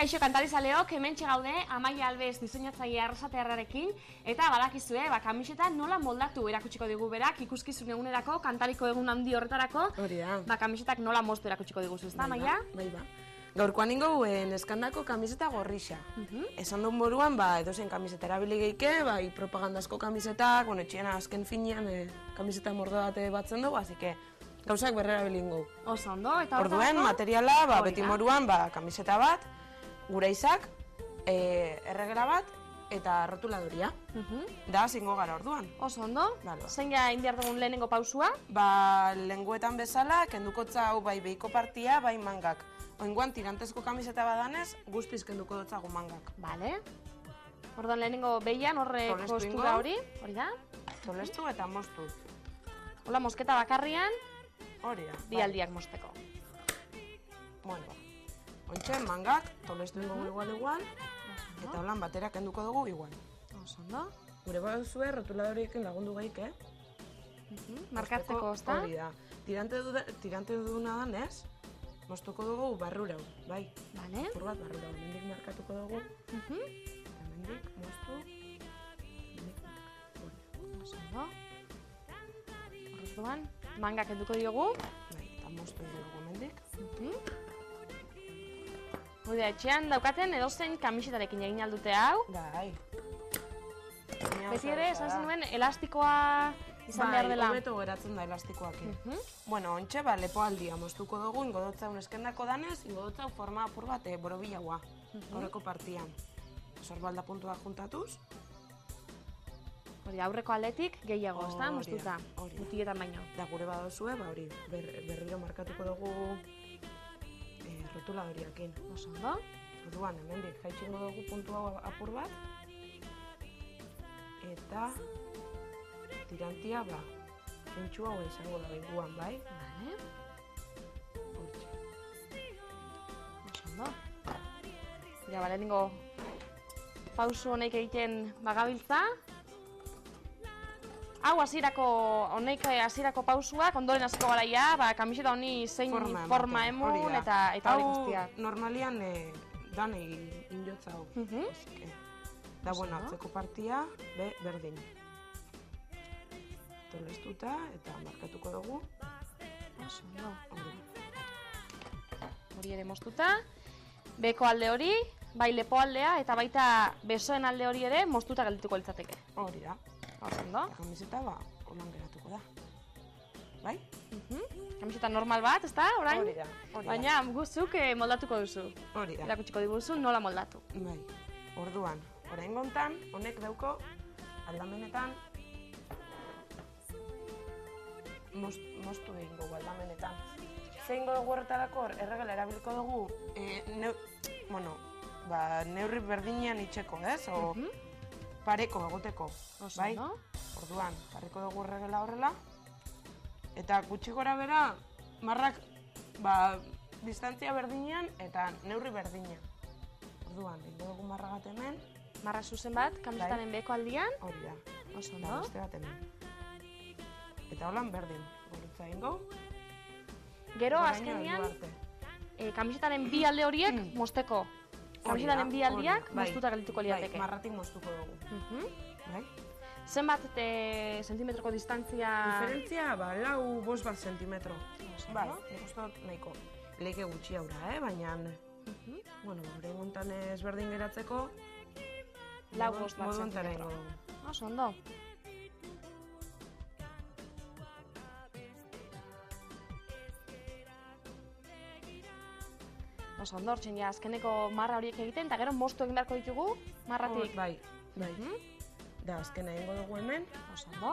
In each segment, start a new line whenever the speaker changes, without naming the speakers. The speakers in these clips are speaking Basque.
Kaixo kantalizaleok, hementxe gaude, Amaia Albez diseinatzaile Arrasatearrarekin, eta badakizue, kamiseta nola moldatu erakutsiko digu berak, ikuskizun egunerako, kantariko egun handi horretarako, kamisetak nola moztu erakutsiko diguzu, ezta, Amaia?
Bai. Gaurkoan ingo neskandako kamiseta gorrixa. Esan duen moruan, edozein kamiseta erabili geike, propagandazko kamisetak, etxiena azken finean kamiseta mordo bate batzen dugu, así que gauzak berrerabili ingo.
Oso ondo, eta
orduen, materiala, beti moruan, kamiseta bat, gure izak, erregela bat, eta rotuladoria. Da, zingo gara orduan.
Oso ondo? Zein gara indiar dugun lehenengo pausua?
Lenguetan bezala, kendukotza hau bai behiko partia, bai mangak. Oingoan, tirantezko kamiseta badanez, guztiz kenduko dutzagu mangak.
Bale. Orduan lehenengo behian, horre kostura hori. Hori da?
Tolestu eta moztu.
Hola, mosketa bakarrian.
Hori da.
Bi aldiak mozteko.
Bueno, ontxe, mangak, tolestu ingo igual, eta holan batera kenduko dugu igual.
Oso ondo.
Gure baduzue, rotuladoriekin lagundu gaik,
Markatzeko, ozta?
Hori da. Tirante duduna danez, moztuko dugu barrurau, bai.
Bale.
Apur bat barrurau, hemendik markatuko dugu. Hemendik, moztu.
Oso ondo. Orduan, mangak kenduko diogu.
Bai, eta moztu dugu hemendik.
Hode, etxean daukaten edozein kamisetarekin egin aldute hau.
Bai.
Beti ere, esan zenuen, elastikoa izan behar dela.
Bai, hobeto geratzen da elastikoakin. Bueno, ontxe, lepoaldia moztuko dugu, ingodotzau neskendako danez, ingodotzau forma apur bat borobilagoa, horreko partian. Sorbalda puntua juntatuz.
Hori, aurreko aldetik gehiago, ezta, moztuta, mutietan baino.
Da, gure badozue, hori, berriro markatuko dugu rotuladoriakin.
Oso ondo.
Orduan, hemendik jaitxingo dugu puntua apur bat. Eta tirantia, zentxua hori izango da inguan, bai?
Bale.
Hortxe.
Oso ondo. Ja, lehenengo pausu honek egiten bagabiltza. Hau honek hasierako pausuak, ondoren hasiko garaia, kamiseta honi zein forma emun eta hori guztia.
Hau normalian dan injotza hau. Da, bueno, atzeko partia, berdin. Tolestuta eta markatuko dugu.
Oso, no. Hori ere moztuta. Beko alde hori, bai lepo aldea eta baita besoen alde hori ere moztuta geldituko litzateke.
Hori da.
Oso, ondo.
Kamiseta, holan geratuko da. Bai?
Kamiseta normal bat, ezta, orain?
Hori da.
Baina, guzuk moldatuko duzu.
Hori da.
Erakutsiko diguzu nola moldatu.
Bai. Orduan, orain gontan, honek dauko aldamenetan moztu egingo aldamenetan. Zein dugu horretarako erregela erabiliko dugu, neurri berdinean itxeko, ez? Pareko egoteko, bai? Orduan, pareko dugu erregela horrela. Eta gutxi gora bera, marrak, distantzia berdinean eta neurri berdinean. Orduan, ingo dugu marra bat hemen.
Marra zuzen bat, kamisetaren beko aldian.
Hori da.
Oso ondo.
Beste bat hemen. Eta holan berdin, gorutza ingo.
Gero, azkenian, kamisetaren bi alde horiek mozteko. Kamisetaren bi aldiak moztuta geldituko liateke.
Bai, marratik moztuko dugu. Bai?
Zenbat zentimetroko distantzia...
Diferentzia, 4-5 zentimetro. Bai, nik uste dut nahiko leike gutxi aurra, baina... Bueno, gure montan ezberdin geratzeko...
4-5 zentimetro. Oso ondo. Oso ondo, hortzen ja, azkeneko marra horiek egiten, eta gero moztu egin beharko ditugu, marratik.
Bai. Da, azkena egingo dugu hemen.
Oso ondo.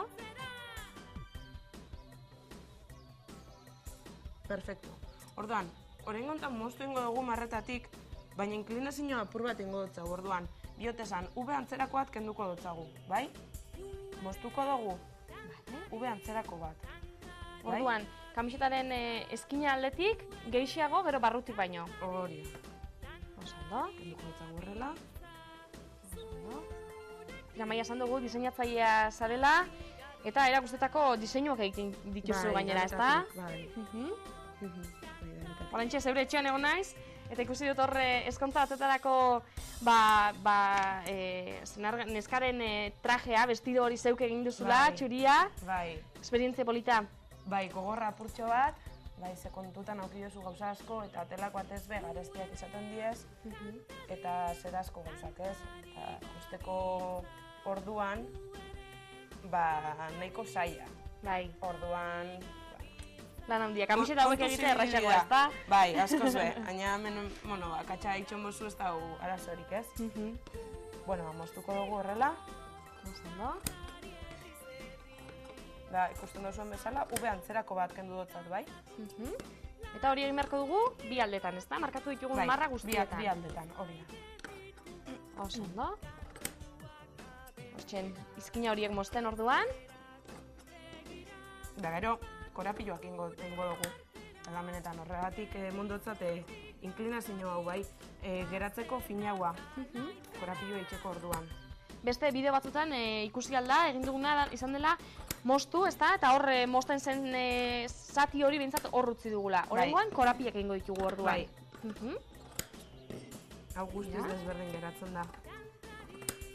Perfecto. Orduan, orain gontan moztu egingo dugu marretatik, baina inklinazioa apur bat egingo dutzagu, orduan, biotesan, V antzerako bat kenduko dutzagu, bai? Moztuko dugu, V antzerako bat.
Orduan, kamisetaren eskina aldetik, gehiago gero barrutik baino.
Hori.
Oso ondo.
Kenduko dutzagu horrela.
Oso ondo. Amaia esan dugu, diseinatzailea zarela, eta erakustetako diseinuak egiten dituzu gainera, ezta?
Bai.
Horrentxe, zeure etxean egon naiz, Eta ikusi dut horre eskontza batetarako neskaren trajea, vestido hori zeuk egin duzula, txuria.
Bai.
Esperientzia polita.
Bai, gogorra apurtxo bat, bai, ze kontutan aukiozu gauza asko, eta atelako atez be, gareztiak izaten diez, eta zer asko gauzak ez. Eta usteko orduan, nahiko zaila.
Bai.
Orduan...
Lan handia, kamiseta hauek egite erraixagoa, ez da?
Bai, askoz be, baina hemen, akatsa itxon bozu ez da arazorik, ez? Bueno, moztuko dugu horrela.
Ondo.
Da, ikusten duzuen bezala, ube antzerako bat kendu dutzat, bai?
Eta hori egin beharko dugu, bi aldetan, ez da? Markatu ditugun marra guztietan.
Bi aldetan, hori da.
Ondo. Hortxen, izkina horiek mozten orduan.
Da, gero, korapiloak ingo dugu. Alamenetan horregatik mundutzat inklinazio hau bai, geratzeko finaua, korapilua itxeko orduan.
Beste bideo batzutan ikusi alda, egin duguna izan dela moztu, ez da? Eta hor mozten zen zati hori behintzat hor utzi dugula. Horrengoan korapiak egingo ditugu orduan.
Hau guztiz desberdin geratzen da.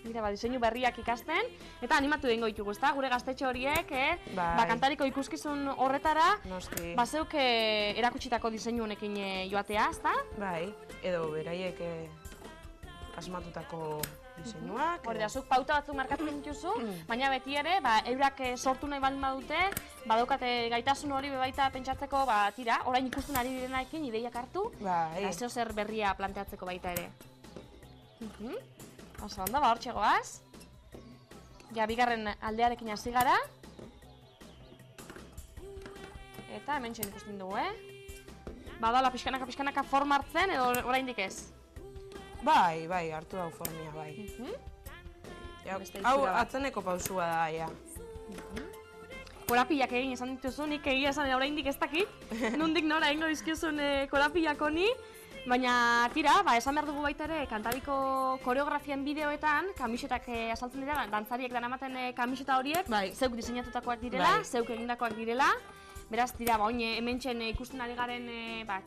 Mira, diseinu berriak ikasten, eta animatu egingo ditugu, ezta? Gure gaztetxo horiek, kantariko ikuskizun horretara, zeuk erakutsitako diseinu honekin joatea, ezta?
Bai, edo beraiek asmatutako diseinuak.
Hori da, zuk pauta batzuk markatu dituzu, baina beti ere, eurak sortu nahi baldin badute, badaukate gaitasun hori bebaita pentsatzeko, tira, orain ikusten ari direnarekin ideiak hartu, eta zeo zer berria planteatzeko baita ere. Oso ondo, hortxe goaz. Ja, bigarren aldearekin hasi gara. Eta hemen txen ikusten dugu, Badala pixkanaka forma hartzen, edo oraindik ez?
Bai, hartu dau formia, bai. Hau atzeneko pausua da, ja.
Korapilak egin esan dituzu, nik egia esan oraindik ez dakit. Nondik nora egingo dizkiozun korapilak honi. Baina, tira, esan behar dugu baita ere, kantariko koreografien bideoetan, kamisetak asaltzen dira, dantzariek danamaten kamiseta horiek, zeuk diseinatutakoak direla, zeuk egindakoak direla. Beraz, tira, oin hementxen ikusten ari garen,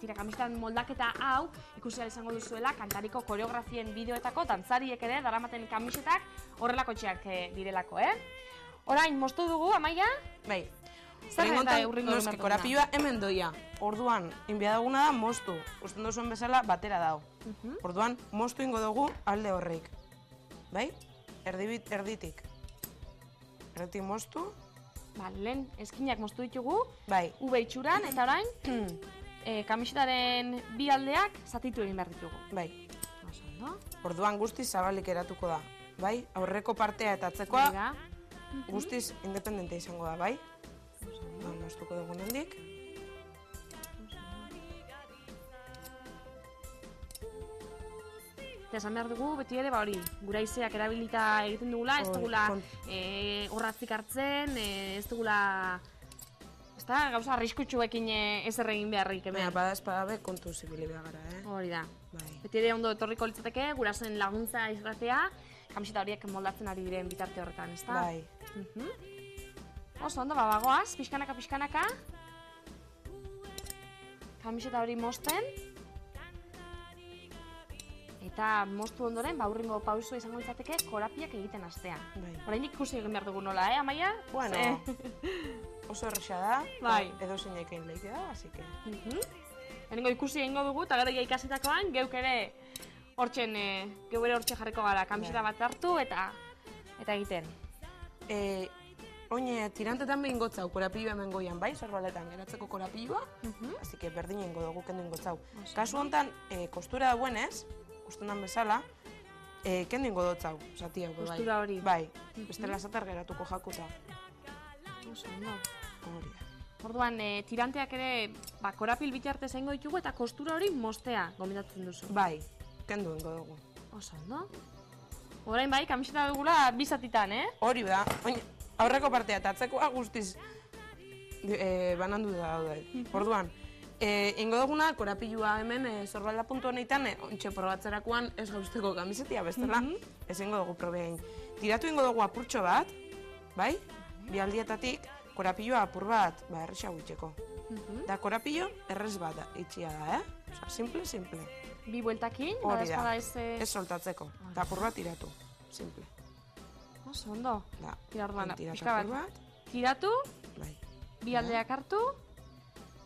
tira, kamisetan moldaketa hau, ikusi izango duzuela, kantariko koreografien bideoetako, dantzariek ere, daramaten kamisetak horrelako txeak direlako, Orain, moztu dugu, Amaia?
Bai. Noski, korapioa hemen doia. Orduan, inbia duguna da moztu. Usten duzuen bezala, batera dago. Orduan, moztu ingo dugu alde horreik. Bai? Erditik. Erditik moztu.
Lehen, eskinak moztu ditugu.
Bai.
Ube itxuran, eta orain, kamisetaren bi aldeak zatitu egin behar ditugu.
Bai. Orduan, guztiz zabalik eratuko da. Bai? Aurreko partea eta atzekoa guztiz independente izango da, bai? Moztuko dugu nendik.
Eta esan behar dugu, beti ere, hori, gura izeak erabilita egiten dugula, ez dugula horratzik hartzen, ez dugula, gauza arriskutsuekin ez erregin beharrik hemen.
Bada espadabe kontu zibili behar gara,
Hori da. Beti ere ondo etorriko litzateke, gurasen laguntza izratea, kamiseta horiek moldatzen ari diren bitarte horretan, ez da?
Bai.
Oso ondo, bagoaz, pixkanaka. Kamiseta hori mozten. Eta moztu ondoren, urrengo pausua izango litzateke korapiak egiten hastea. Oraindik ikusi egin behar dugu nola, Amaia?
Bueno, oso erresa da, edo zeinek egin lehike da, así que...
Lehenengo ikusi egingo dugu, eta gero ikasitakoan, geuk ere hortxe jarriko gara, kamiseta bat hartu eta egiten.
Oine, tirantetan behin gotzau, korapilua hemen goian, bai, zorbaletan geratzeko korapilua, así que berdin egingo dugu kendu ingotzau. Kasu honetan, kostura dagoenez, ustendan bezala, kendu ingo dotzau, zati hau, bai.
Kostura hori.
Bai, bestela zatar geratuko jakuta.
Oso, no.
Hori da.
Orduan, tiranteak ere, korapil bitartez egingo ditugu eta kostura hori moztea gomendatzen duzu.
Bai, kendu ingo dugu.
Oso, no? Orain bai, kamiseta dugula bizatitan,
Hori da, aurreko partea eta atzekoa guztiz banandu da daude. Orduan, ingo duguna, korapilua hemen zorbalda puntu honetan, ontxe probatzerakoan ez gauzteko kamisetia, bestela, ez ingo dugu probein. Tiratu ingo dugu apurtxo bat, bai? Bi aldietatik, korapilua apur bat, erresa gutxeko. Da korapillo errez bat itxia da, Osa, simple.
Bi bueltakin,
hori da, ez soltatzeko. Da apur bat tiratu, simple.
Oso, ondo.
Da,
pixka bat. Tiratu, bi aldeak hartu,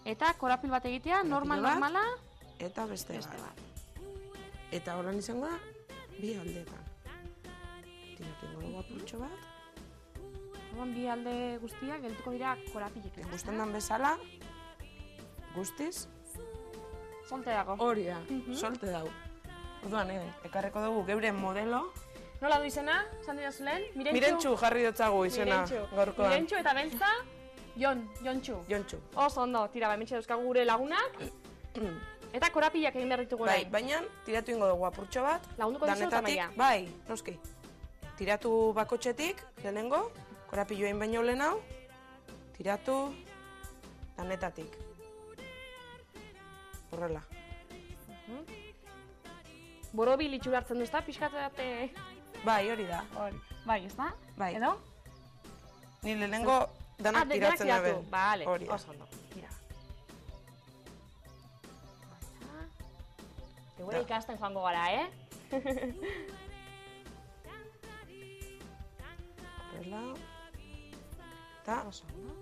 eta korapil bat egitea, normala.
Eta beste bat. Eta horren izango da, bi aldeetan. Tiratu ingo dugu apurtxo bat.
Bi alde guztiak geltuko dira korapilek.
Gusten dan bezala, guztiz.
Solte dago.
Hori da, solte dago. Orduan, ekarreko dugu geure modelo.
Nola du izena, esan dira zulen?
Mirentxu jarri dutzagu izena gaurkoan.
Mirentxu eta beltza, Jontxu. Oso ondo, tira, hementxe dauzkagu gure lagunak. Eta korapilak egin behar ditugu
orain. Baina, tiratu ingo dugu apurtxo bat.
Lagunduko dizu eta maia.
Bai, noski. Tiratu bakotxetik, lehenengo, korapillo egin baino lehen hau. Tiratu, danetatik. Horrela.
Borobil itxura hartzen du, ez da? Pixkatzate...
Bai, hori da.
Bai, ez da?
Bai.
Edo?
Ni lehenengo danak tiratzen dabe.
Bale,
oso
ondo. Tira. Egure ikasten joango gara,
Horrela. Eta,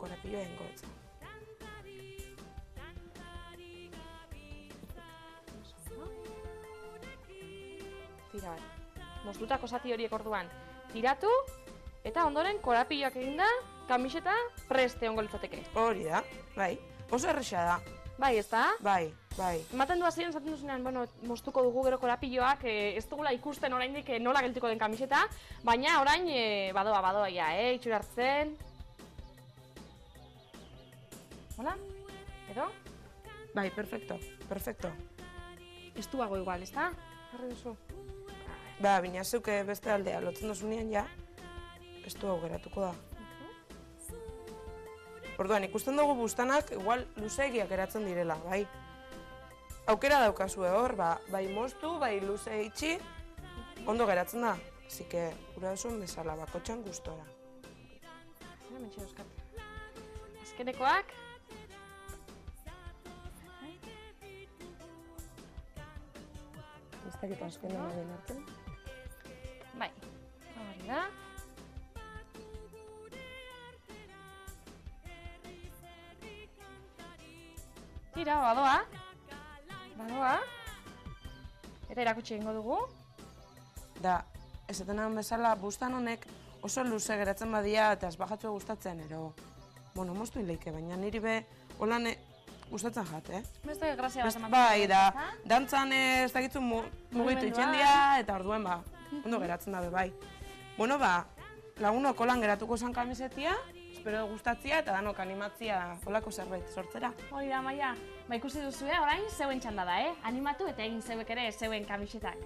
korapillo egin gotza.
Tira, moztutako zati horiek orduan. Tiratu, eta ondoren korapilloak eginda, kamiseta preste ongo litzateke.
Hori da, bai. Oso erresa da.
Bai, ez da?
Bai.
Ematen du hasieran zaten duzunean, moztuko dugu gero korapilloak, ez dugula ikusten oraindik nola geltiko den kamiseta, baina orain badoa ja, itxura hartzen. Hola? Edo?
Bai, perfecto.
Estuago igual, ez da? Jarri duzu.
Ba, bina zeuke beste aldea lotzen duzunean ja, estuago geratuko da. Orduan, ikusten dugu bustanak igual luzeegiak geratzen direla, bai? Aukera daukazue hor, bai moztu, bai luze itxi, ondo geratzen da. Asike, gura duzun bezala, bakotxan gustora.
Hementxe euskat. Azkenekoak.
Ez dakit azkena den arte.
Bai, hori da. Tira, badoa. Eta erakutsi egingo dugu.
Da, esaten bezala, bustan honek oso luze geratzen badia eta ez bajatzu gustatzen, ero, moztu inleike, baina niri be, holan gustatzen jat,
Beste grazia bat ematen.
Bai, da, dantzan ez dakitzun mugitu itxendia, eta orduen ondo geratzen dabe, bai. Lagunok holan geratuko zan kamisetia, espero gustatzia eta danok animatzia holako zerbait sortzera.
Hori da, Maia. Ikusi duzue, orain zeuen txanda da, Animatu eta egin zeuek ere zeuen kamisetak.